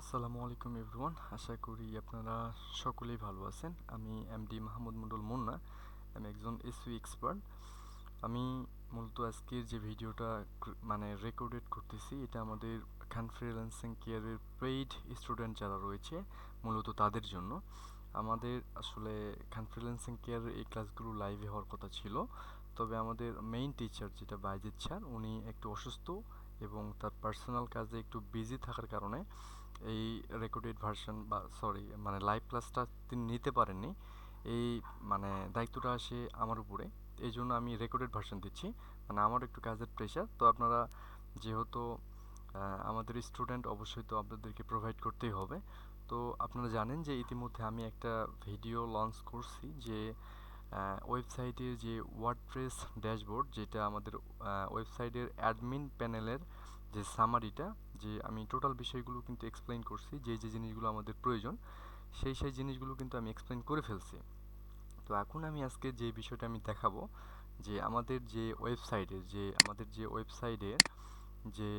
আসসালামু আলাইকুম এভরিওয়ান, আশা করি আপনারা সকলেই ভালো আছেন। আমি এমডি মাহমুদ মন্ডল মুন্না। আমি একজন এসইও এক্সপার্ট। আমি মূলত আজকের যে ভিডিওটা রেকর্ডেড করতেছি, এটা আমাদের খান ফ্রিল্যান্সিং কেয়ারের পেইড স্টুডেন্ট যারা রয়েছে মূলত তাদের জন্য। আমাদের আসলে খান ফ্রিল্যান্সিং কেয়ারের এই ক্লাসগুলো লাইভে হওয়ার কথা ছিল, তবে আমাদের মেইন টিচার যেটা বাইজিৎ স্যার, উনি একটু অসুস্থ এবং তার পার্সোনাল কাজে একটু বিজি থাকার কারণে এই রেকর্ডেড ভার্সন বা সরি লাইভ ক্লাসটা তিনি নিতে পারেননি। এই দায়িত্বটা আসে আমার উপরে, এই জন্য আমি রেকর্ডেড ভার্সন দিচ্ছি। আমার একটু কাজের প্রেশার, তো আপনারা যেহেতু আমাদের স্টুডেন্ট, অবশ্যই তো আপনাদেরকে প্রোভাইড করতেই হবে। তো আপনারা জানেন যে ইতিমধ্যে আমি একটা ভিডিও লঞ্চ করছি যে ওয়েবসাইটের যে ওয়ার্ডপ্রেস ড্যাশবোর্ড, যেটা আমাদের ওয়েবসাইটের অ্যাডমিন প্যানেলের যে সামারিটা, যে আমি টোটাল বিষয়গুলো কিন্তু এক্সপ্লেইন করছি, যে যে জিনিসগুলো আমাদের প্রয়োজন সেই জিনিসগুলো কিন্তু আমি এক্সপ্লেইন করে ফেলছি। তো এখন আমি আজকে যে বিষয়টা আমি দেখাবো, যে আমাদের যে ওয়েবসাইটের যে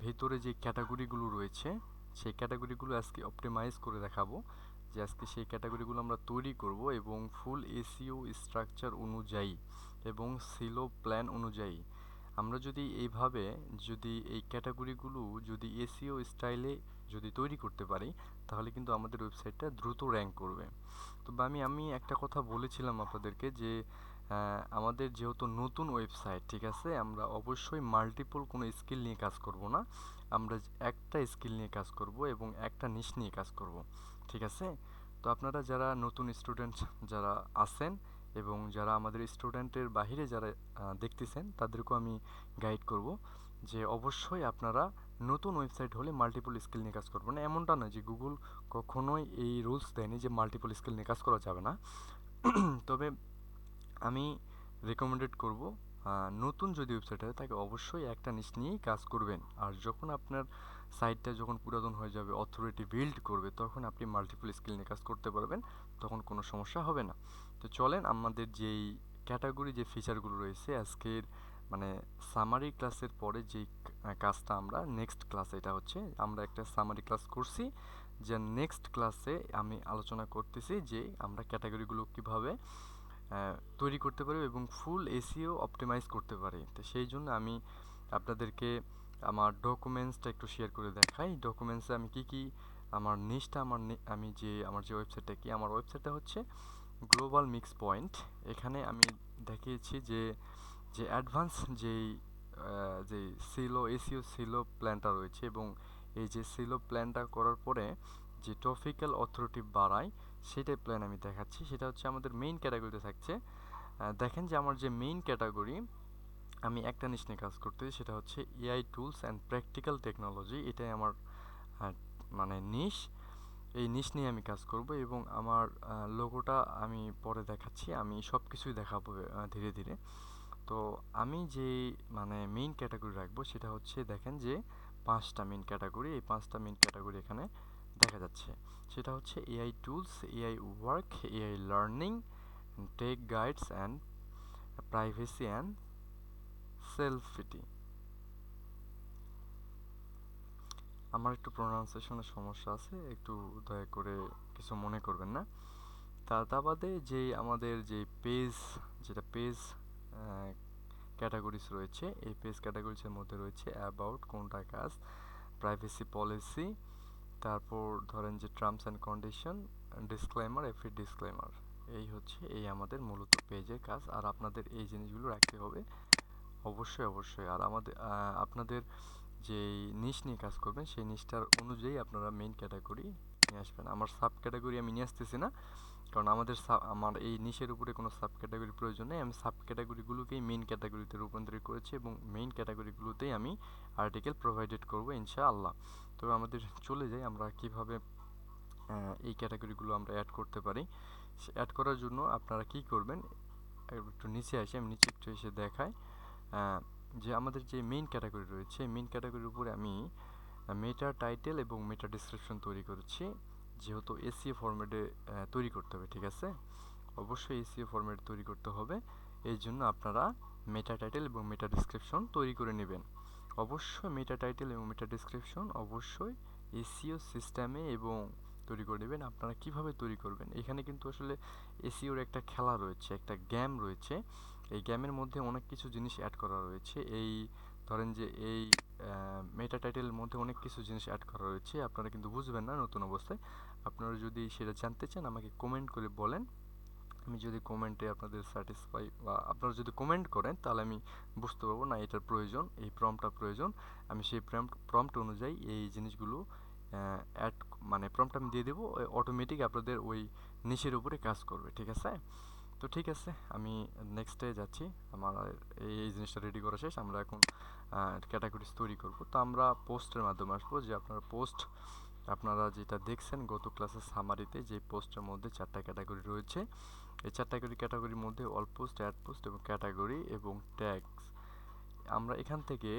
ভেতরে যে ক্যাটাগরিগুলো রয়েছে, সেই ক্যাটাগরিগুলো আজকে অপটিমাইজ করে দেখাবো। যে আজকে সেই ক্যাটাগরিগুলো আমরা তৈরি করব এবং ফুল এসইও স্ট্রাকচার অনুযায়ী এবং সিলো প্ল্যান অনুযায়ী আমরা যদি এইভাবে যদি এই ক্যাটাগরিগুলো যদি এসইও স্টাইলে যদি তৈরি করতে পারি, তাহলে কিন্তু আমাদের ওয়েবসাইটটা দ্রুত র্যাঙ্ক করবে। তবে আমি আমি একটা কথা বলেছিলাম আপনাদেরকে যে আমাদের যেহেতু নতুন ওয়েবসাইট, ঠিক আছে, আমরা অবশ্যই মাল্টিপল কোনো স্কিল নিয়ে কাজ করব না। আমরা একটা স্কিল নিয়ে কাজ করব এবং একটা নিশ নিয়ে কাজ করব, ঠিক আছে। তো আপনারা যারা নতুন স্টুডেন্ট যারা আছেন এবং যারা আমাদের স্টুডেন্টের বাইরে যারা দেখতেছেন, তাদেরকেও আমি গাইড করব যে অবশ্যই আপনারা নতুন ওয়েবসাইট হলে মাল্টিপল স্কিল নিয়ে কাজ করবেন না। এমনটা নয় যে গুগল কখনোই এই রুলস দেয়নি যে মাল্টিপল স্কিল নিয়ে কাজ করা যাবে না। তবে আমি রেকমেন্ডেড করব নতুন যদি ওয়েবসাইট হয় তাকে অবশ্যই একটা নিশ নিয়েই কাজ করবেন। আর যখন আপনার সাইটটা যখন পুরাতন হয়ে যাবে, অথরিটি বিল্ড করবে, তখন আপনি মাল্টিপল স্কিল নিয়ে কাজ করতে পারবেন, তখন কোনো সমস্যা হবে না। তো চলেন আমাদের যেই ক্যাটাগরি যে ফিচারগুলো রয়েছে আজকের সামারি ক্লাসের পরে যেই কাজটা আমরা নেক্সট ক্লাসে, এটা হচ্ছে আমরা একটা সামারি ক্লাস করছি, যে নেক্সট ক্লাসে আমি আলোচনা করতেছি যে আমরা ক্যাটাগরিগুলো কিভাবে তৈরি করতে পারি এবং ফুল এসইও অপটিমাইজ করতে পারি। তো সেই জন্য আমি আপনাদেরকে আমার ডকুমেন্টসটা একটু শেয়ার করে দেখাই। ডকুমেন্টসে আমি কি কি আমার নিশটা আমার যে ওয়েবসাইটটা, কি আমার ওয়েবসাইটটা হচ্ছে গ্লোবাল মিক্স পয়েন্ট। এখানে আমি দেখিয়েছি যে যে অ্যাডভান্স যে সিলো এসইও সিলো প্ল্যানটা রয়েছে, এবং এই যে সিলো প্ল্যানটা করার পরে যে টপিক্যাল অথরিটি বাড়ায়, সেটাই প্ল্যান আমি দেখাচ্ছি। সেটা হচ্ছে আমাদের মেইন ক্যাটাগরিতে থাকছে। দেখেন যে আমার যে মেইন ক্যাটাগরি, আমি একটা নিশ নিয়ে কাজ করতেছি, সেটা হচ্ছে AI tools and practical technology. এটাই আমার আহ, নিশ। এই নিশ নিয়ে আমি কাজ করব এবং আমার লোগোটা আমি পরে দেখাচ্ছি, আমি সব কিছুই দেখাবো ধীরে ধীরে। তো আমি যে মেইন ক্যাটাগরি রাখবো, সেটা হচ্ছে দেখেন যে পাঁচটা মেইন ক্যাটাগরি, এই পাঁচটা মেইন ক্যাটাগরি এখানে দেখা যাচ্ছে। সেটা হচ্ছে AI tools, AI work, AI learning, tech guides and privacy and safety. আমার একটু প্রোনাউন্সিয়েশনের সমস্যা আছে, একটু দয়া করে কিছু মনে করবেন না। তা বাদে যে আমাদের যে পেজ, যেটা পেজ ক্যাটাগরিজ রয়েছে, এই পেজ ক্যাটাগরিজের মধ্যে রয়েছে অ্যাবাউট, কোনটা কাজ, প্রাইভেসি পলিসি, তারপর ধরেন যে টার্মস অ্যান্ড কন্ডিশন, ডিসক্লেমার, এফি ডিসক্লেমার। এই হচ্ছে এই আমাদের মূলত পেজের কাজ। আর আপনাদের এই জিনিসগুলো রাখতে হবে অবশ্যই অবশ্যই। আর আপনাদের যেই নিশ নিয়ে কাজ করবেন, সেই নিশটার অনুযায়ী আপনারা মেইন ক্যাটাগরি নিয়ে আসবেন। আমার সাব ক্যাটাগরি আমি নিয়ে আসতেছি না, কারণ আমার এই নিশের উপরে কোনো সাব ক্যাটাগরির প্রয়োজন নেই। আমি সাব ক্যাটাগরিগুলোকেই মেইন ক্যাটাগরিতে রূপান্তরিত করেছি এবং মেইন ক্যাটাগরিগুলোতেই আমি আর্টিকেল প্রোভাইডেড করবো ইনশাআল্লাহ। তবে আমাদের চলে যাই আমরা কিভাবে এই ক্যাটাগরিগুলো আমরা অ্যাড করতে পারি। অ্যাড করার জন্য আপনারা কি করবেন, একটু নিচে আসি, আমি নিচে একটু এসে দেখাই। যে আমাদের যে মেইন ক্যাটাগরি রয়েছে, মেইন ক্যাটাগরির উপরে আমি মেটা টাইটেল এবং মেটা ডিসক্রিপশন তৈরি করেছি, যেহেতু এসইও ফরম্যাটে তৈরি করতে হবে, ঠিক আছে। অবশ্যই এসইও ফরম্যাট তৈরি করতে হবে, এই জন্য আপনারা মেটা টাইটেল এবং মেটা ডিসক্রিপশন তৈরি করে নেবেন। অবশ্যই মেটা টাইটেল এবং মেটা ডিসক্রিপশন অবশ্যই এসইও সিস্টেমে এবং তৈরি করে নেবেন। আপনারা কিভাবে তৈরি করবেন, এখানে কিন্তু আসলে এসইওর একটা খেলা রয়েছে, একটা গেম রয়েছে। এই গেমের মধ্যে অনেক কিছু জিনিস অ্যাড করা রয়েছে। এই ধরেন যে এই মেটা টাইটেলের মধ্যে অনেক কিছু জিনিস অ্যাড করা রয়েছে, আপনারা কিন্তু বুঝবেন না নতুন অবস্থায়। আপনারা যদি সেটা জানতে চান আমাকে কমেন্ট করে বলেন, আমি যদি কমেন্টে আপনাদের স্যাটিসফাই বা আপনারা যদি কমেন্ট করেন তাহলে আমি বুঝতে পারবো না এটার প্রয়োজন, এই প্রম্পটটা প্রয়োজন। আমি সেই প্রম্পট অনুযায়ী এই জিনিসগুলো অ্যাড মানে প্রম্পট আমি দিয়ে দেবো, অটোমেটিক আপনাদের ওই নিচের উপরে কাজ করবে, ঠিক আছে? তো ঠিক আছে, আমি নেক্সটে যাচ্ছি। আমার এই জিনিসটা রেডি করা শেষ। আমরা এখন ক্যাটাগরিজ তৈরি করব। তো আমরা পোস্টের মাধ্যমে আসবো, যে আপনারা পোস্ট আপনারা যেটা দেখছেন গত ক্লাসের সামারিতে, যে পোস্টের মধ্যে 4টা ক্যাটাগরি রয়েছে। এই 4টা ক্যাটাগরির মধ্যে অল পোস্ট, অ্যাড পোস্ট এবং ক্যাটাগরি এবং ট্যাগস। আমরা এখান থেকে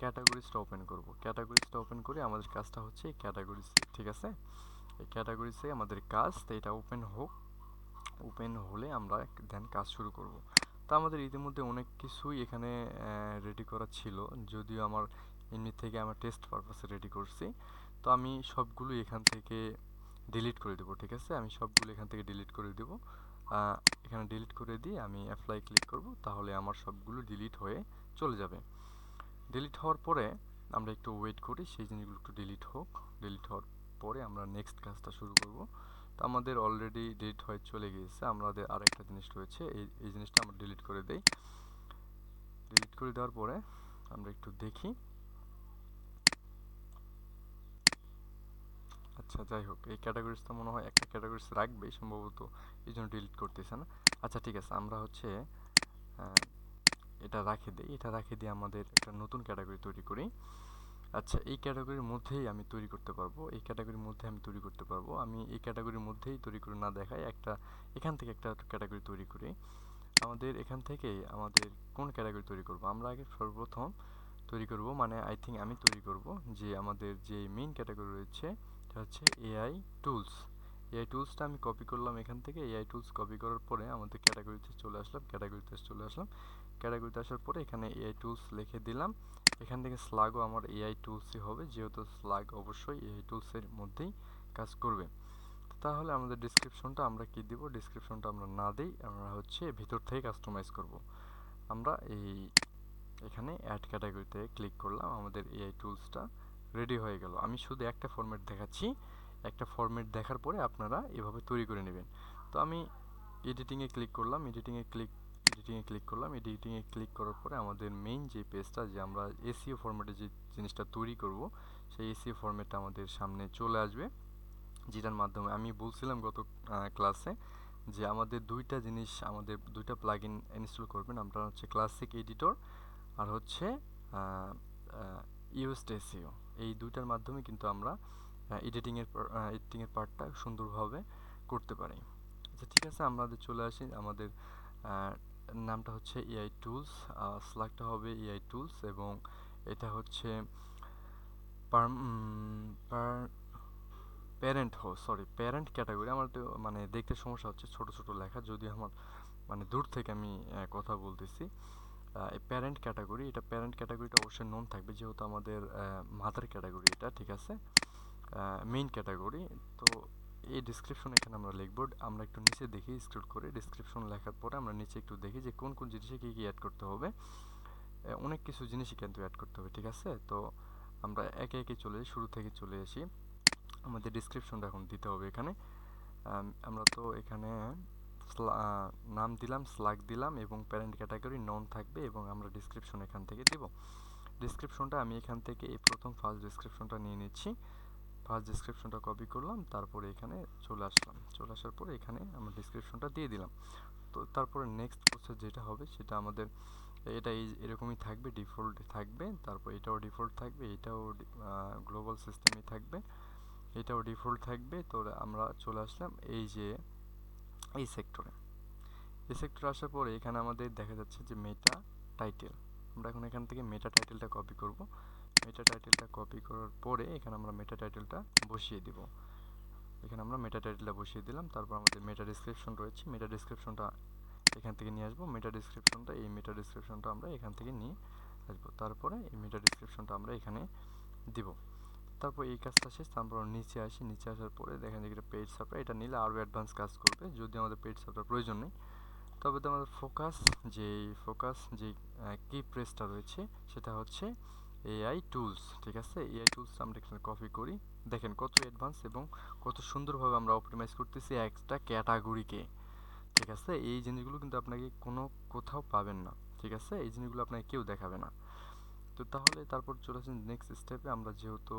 ক্যাটাগরিজটা ওপেন করব। ক্যাটাগরিজটা ওপেন করে আমাদের কাজটা হচ্ছে এই ক্যাটাগরিজ, ঠিক আছে? এই ক্যাটাগরিজে আমাদের কাজ, তো এটা ওপেন হোক। ওপেন হলে আমরা দেন কাজ শুরু করব। তো আমাদের ইতিমধ্যে অনেক কিছুই এখানে রেডি করা ছিল, যদিও আমার এমনি থেকে আমার টেস্ট পারপাসে রেডি করছি। তো আমি সবগুলো এখান থেকে ডিলিট করে দেবো, ঠিক আছে? আমি সবগুলো এখান থেকে ডিলিট করে দেবো। এখানে ডিলিট করে দিয়ে আমি অ্যাপ্লাই ক্লিক করব, তাহলে আমার সবগুলো ডিলিট হয়ে চলে যাবে। ডিলিট হওয়ার পরে আমরা একটু ওয়েট করি, সেই জিনিসগুলো একটু ডিলিট হোক। ডিলিট হওয়ার পরে আমরা নেক্সট কাজটা শুরু করব। তো আমাদের অলরেডি ডিলিট হয়ে চলে গিয়েছে, আমাদের আরেকটা জিনিস রয়েছে, এই জিনিসটা আমরা ডিলিট করে দেই। ডিলিট করে দেওয়ার পরে আমরা একটু দেখি। আচ্ছা, যাই হোক, এই ক্যাটাগরিজটা মনে হয় একটা ক্যাটাগরিজ রাখবে সম্ভবত, এই জন্য ডিলিট করতেছে না। আচ্ছা ঠিক আছে, আমরা হচ্ছে এটা রাখে দিই। এটা রাখে দিয়ে আমাদের একটা নতুন ক্যাটাগরি তৈরি করি। আচ্ছা, এই ক্যাটাগরির মধ্যেই আমি তৈরি করতে পারবো, এই ক্যাটাগরির মধ্যে আমি তৈরি করতে পারবো। আমি এই ক্যাটাগরির মধ্যেই তৈরি করে না দেখাই, একটা এখান থেকে একটা ক্যাটাগরি তৈরি করি। আমাদের এখান থেকে আমাদের কোন ক্যাটাগরি তৈরি করব, আমরা আগে সর্বপ্রথম তৈরি করব, মানে আই থিঙ্ক আমি তৈরি করব যে আমাদের যে মেইন ক্যাটাগরি রয়েছে এটা হচ্ছে এআই টুলস। এআই টুলসটা আমি কপি করলাম এখান থেকে। এআই টুলস কপি করার পরে আমাদের ক্যাটাগরিতে চলে আসলাম, ক্যাটাগরিতে আসার পরে এখানে এআই টুলস লিখে দিলাম। এখান থেকে স্লাগও আমার এআই টুলসই হবে, যেহেতু স্লাগ অবশ্যই এআই টুলসের মধ্যেই কাজ করবে। তাহলে আমাদের ডিসক্রিপশনটা আমরা কি দিব, ডিসক্রিপশনটা আমরা না দিই, আমরা হচ্ছে ভিতর থেকে কাস্টমাইজ করব। আমরা এখানে অ্যাড ক্যাটাগরিতে ক্লিক করলাম, আমাদের এআই টুলসটা রেডি হয়ে গেল। আমি শুধু একটা ফরম্যাট দেখাচ্ছি, একটা ফরম্যাট দেখার পরে আপনারা এভাবে তৈরি করে নেবেন। তো আমি এডিটিংয়ে ক্লিক করলাম, এডিটিংয়ে ক্লিক করার পরে আমাদের মেইন যে পেজটা, যে আমরা এসইও ফরম্যাটে যে জিনিসটা তৈরি করব, সেই এসইও ফরম্যাটটা আমাদের সামনে চলে আসবে, যেটার মাধ্যমে আমি বলছিলাম গত ক্লাসে যে আমাদের দুইটা প্লাগইন ইনস্টল করবেন। আপনারা হচ্ছে ক্লাসিক এডিটর আর হচ্ছে ইউএসড এসইও, এই দুইটার মাধ্যমে কিন্তু আমরা এডিটিংয়ের পার্টটা সুন্দরভাবে করতে পারি। আচ্ছা ঠিক আছে, আমাদের চলে আসি। আমাদের নামটা হচ্ছে এআই টুলস, স্ল্যাগটা হবে এআই টুলস, এবং এটা হচ্ছে প্যারেন্ট ক্যাটাগরি। আমার তো মানে দেখতে সমস্যা হচ্ছে ছোট ছোট লেখা, যদি আমার মানে দূর থেকে আমি কথা বলতেছি। এই প্যারেন্ট ক্যাটাগরিটা অবশ্যই নন থাকবে, যেহেতু আমাদের মাদার ক্যাটাগরি এটা, ঠিক আছে? Main category. তো এই ডিসক্রিপশন এখানে আমরা লিখব। আমরা একটু নিচে দেখি, স্ক্রল করে ডিসক্রিপশন লেখার পরে আমরা নিচে একটু দেখি যে কোন কোন জিনিসে কী কী অ্যাড করতে হবে। অনেক কিছু জিনিসই কিন্তু অ্যাড করতে হবে, ঠিক আছে? তো আমরা একে একে শুরু থেকে চলে আসি। আমাদের ডিসক্রিপশনটা এখন দিতে হবে এখানে। আমরা তো এখানে নাম দিলাম, স্ল্যাগ দিলাম, এবং প্যারেন্ট ক্যাটাগরি নন থাকবে, এবং আমরা ডিসক্রিপশন এখান থেকে দিব। ডিসক্রিপশনটা আমি এখান থেকে এই প্রথম ফার্স্ট ডিসক্রিপশনটা নিয়ে নিচ্ছি। ফার্স্ট ডিসক্রিপশনটা কপি করলাম, তারপরে এখানে চলে আসার পরে এখানে আমরা ডিসক্রিপশনটা দিয়ে দিলাম। তো তারপরে নেক্সট প্রসেস যেটা হবে সেটা আমাদের এটা এরকমই থাকবে, ডিফল্ট থাকবে। তারপর এটাও ডিফল্ট থাকবে, এটাও গ্লোবাল সিস্টেমই থাকবে, এটাও ডিফল্ট থাকবে। তো আমরা চলে আসলাম এই সেক্টরে। আসার পরে এখানে আমাদের দেখা যাচ্ছে যে মেটা টাইটেল। আমরা এখন এখান থেকে মেটা টাইটেলটা কপি করব। মেটা টাইটেলটা কপি করার পরে এখানে আমরা মেটা টাইটেলটা বসিয়ে দিব। এখানে আমরা মেটা টাইটেলটা বসিয়ে দিলাম। তারপর আমাদের মেটা ডিসক্রিপশন রয়েছে, মেটা ডিসক্রিপশনটা এখান থেকে নিয়ে আসবো। মেটা ডিসক্রিপশনটা আমরা এখান থেকে নিয়ে আসবো। তারপরে এই মেটা ডিসক্রিপশনটা আমরা এখানে দিব। তারপর এই কাজটা শেষ, তারপর নিচে আসি, নিচে আসার পরে দেখেন যে পেইড সাবটা এটা নিলে আরও অ্যাডভান্স কাজ করবে। যদি আমাদের পেইড সাবটার প্রয়োজন নেই, তবে তো আমাদের ফোকাস যে কি প্রেসটা রয়েছে সেটা হচ্ছে এআই টুলস। ঠিক আছে, এআই টুলস আমরা এখানে কপি করি। দেখেন কত অ্যাডভান্স এবং কত সুন্দরভাবে আমরা অপটিমাইজ করতেছি একটা ক্যাটাগরিকে। ঠিক আছে, এই জিনিসগুলো কিন্তু আপনাকে কোথাও পাবেন না। ঠিক আছে, এই জিনিসগুলো আপনাকে কেউ দেখাবে না। তো তাহলে তারপর চলে আসেন নেক্সট স্টেপে। আমরা যেহেতু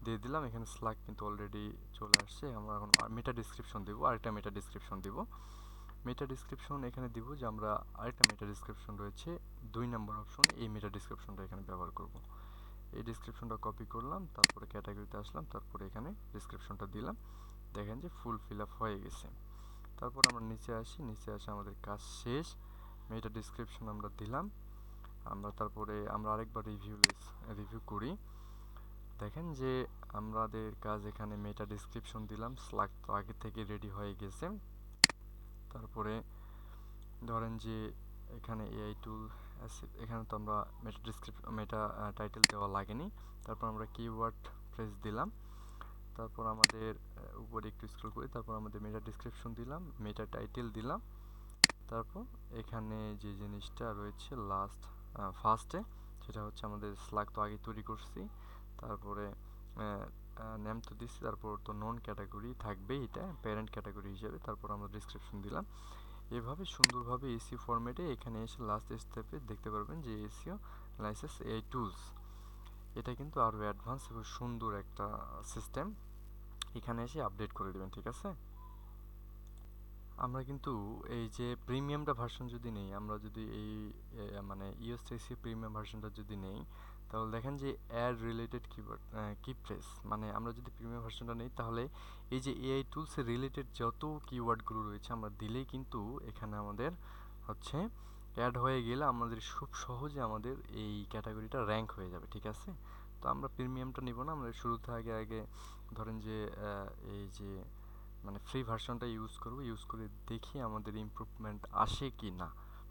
দিয়ে দিলাম, এখানে স্ল্যাক কিন্তু অলরেডি চলে আসছে। আমরা এখন মেটা ডিসক্রিপশন দেবো, আরেকটা মেটা ডিসক্রিপশন দিব। মেটা ডিসক্রিপশন এখানে দিব যে আমরা আরেকটা মেটা ডিসক্রিপশন রয়েছে 2 নম্বর অপশন, এই মেটা ডিসক্রিপশনটা এখানে ব্যবহার করব। এই ডিসক্রিপশনটা কপি করলাম, তারপরে ক্যাটাগরিতে আসলাম, তারপরে এখানে ডিসক্রিপশনটা দিলাম। দেখেন যে ফুল ফিল আপ হয়ে গেছে। তারপর আমরা নিচে আসি, নিচে আসে আমাদের কাজ শেষ। মেটা ডিসক্রিপশন আমরা দিলাম। তারপরে আমরা আরেকবার রিভিউ করি। দেখেন যে আমাদের কাজ এখানে মেটা ডিসক্রিপশন দিলাম, স্ল্যাক তো আগে থেকে রেডি হয়ে গেছে। তারপরে ধরেন যে এখানে এআই টুল এখানে তো আমরা মেটা টাইটেল দেওয়া লাগেনি। তারপর আমরা কিওয়ার্ড প্রেস দিলাম। তারপর আমাদের উপরে একটু স্ক্রল করি, তারপর আমাদের মেটা ডিসক্রিপশন দিলাম, মেটা টাইটেল দিলাম। তারপর এখানে যে জিনিসটা রয়েছে ফার্স্টে, সেটা হচ্ছে আমাদের স্ল্যাক তো আগে তৈরি করছি। তারপরে নেম তো দিচ্ছি, তারপর তো নন ক্যাটাগরি থাকবেই, এটা প্যারেন্ট ক্যাটাগরি হিসেবে। তারপর আমরা ডিসক্রিপশন দিলাম। এভাবে সুন্দরভাবে এসিও ফরম্যাটে এখানে এসে লাস্ট স্টেপে দেখতে পারবেন যে এসিও লাইসেন্স এআই টুলস। এটা কিন্তু আরও অ্যাডভান্স এবং সুন্দর একটা সিস্টেম। এখানে এসে আপডেট করে দেবেন। ঠিক আছে, আমরা কিন্তু এই যে প্রিমিয়ামটা ভার্সন যদি নেই, আমরা যদি এই মানে ইউএসএসি প্রিমিয়াম ভার্সনটা যদি নেই, তাহলে দেখেন যে অ্যাড রিলেটেড কিওয়ার্ড কি প্রেস, মানে আমরা যদি প্রিমিয়াম ভার্সনটা নেই তাহলে এই যে এআই টুলসের রিলেটেড যত কিওয়ার্ডগুলো রয়েছে আমরা দিলেই কিন্তু এখানে আমাদের হচ্ছে অ্যাড হয়ে গেলে আমাদের খুব সহজে আমাদের এই ক্যাটাগরিটা র্যাঙ্ক হয়ে যাবে। ঠিক আছে, তো আমরা প্রিমিয়ামটা নিব না, আমরা শুরুতে আগে ধরেন যে এই যে মানে ফ্রি ভার্সনটা ইউজ করে দেখি আমাদের ইমপ্রুভমেন্ট আসে কি না।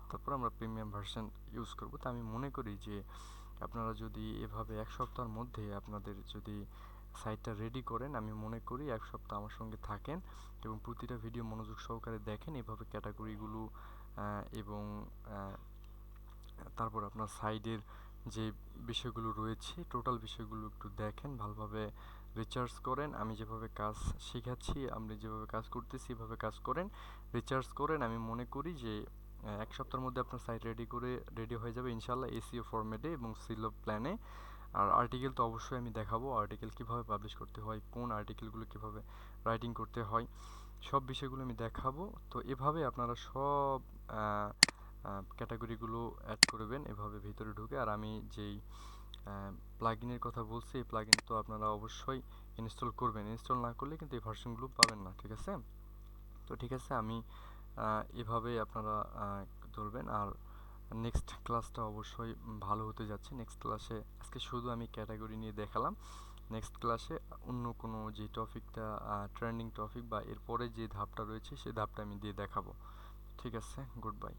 তারপর আমরা প্রিমিয়াম ভার্সন ইউজ করব। তো আমি মনে করি যে আপনারা যদি এভাবে 1 সপ্তাহের মধ্যে আপনাদের যদি সাইটটা রেডি করেন, আমি মনে করি 1 সপ্তাহ আমার সঙ্গে থাকেন এবং প্রতিটা ভিডিও মনোযোগ সহকারে দেখেন, এভাবে ক্যাটাগরিগুলো এবং তারপর আপনার সাইডের যে বিষয়গুলো রয়েছে টোটাল বিষয়গুলো একটু দেখেন, ভালোভাবে রিসার্চ করেন। আমি যেভাবে কাজ শেখাচ্ছি, আপনি যেভাবে কাজ করতেছি এভাবে কাজ করেন, রিসার্চ করেন। আমি মনে করি যে 1 সপ্তাহের মধ্যে আপনার সাইট রেডি হয়ে যাবে ইনশাল্লাহ, এসইও ফরম্যাটে এবং সিলো প্ল্যানে। আর আর্টিকেল তো অবশ্যই আমি দেখাবো, আর্টিকেল কীভাবে পাবলিশ করতে হয়, কোন আর্টিকেলগুলো কীভাবে রাইটিং করতে হয়, সব বিষয়গুলো আমি দেখাবো। তো এভাবে আপনারা সব ক্যাটাগরিগুলো অ্যাড করবেন এভাবে ভিতরে ঢুকে। আর আমি যেই প্লাগইনের কথা বলছি, এই প্লাগইন তো আপনারা অবশ্যই ইনস্টল করবেন, ইনস্টল না করলে কিন্তু এই ভার্সনগুলো পাবেন না। ঠিক আছে, তো ঠিক আছে, আমি এভাবে আপনারা ধরবেন। আর নেক্সট ক্লাসটা অবশ্যই ভালো হতে যাচ্ছে। নেক্সট ক্লাসে আজকে শুধু আমি ক্যাটাগরি নিয়ে দেখালাম, নেক্সট ক্লাসে অন্য কোনো যে টপিকটা ট্রেন্ডিং টপিক বা এরপরে যে ধাপটা রয়েছে সেই ধাপটা আমি দিয়ে দেখাবো। ঠিক আছে, গুড বাই।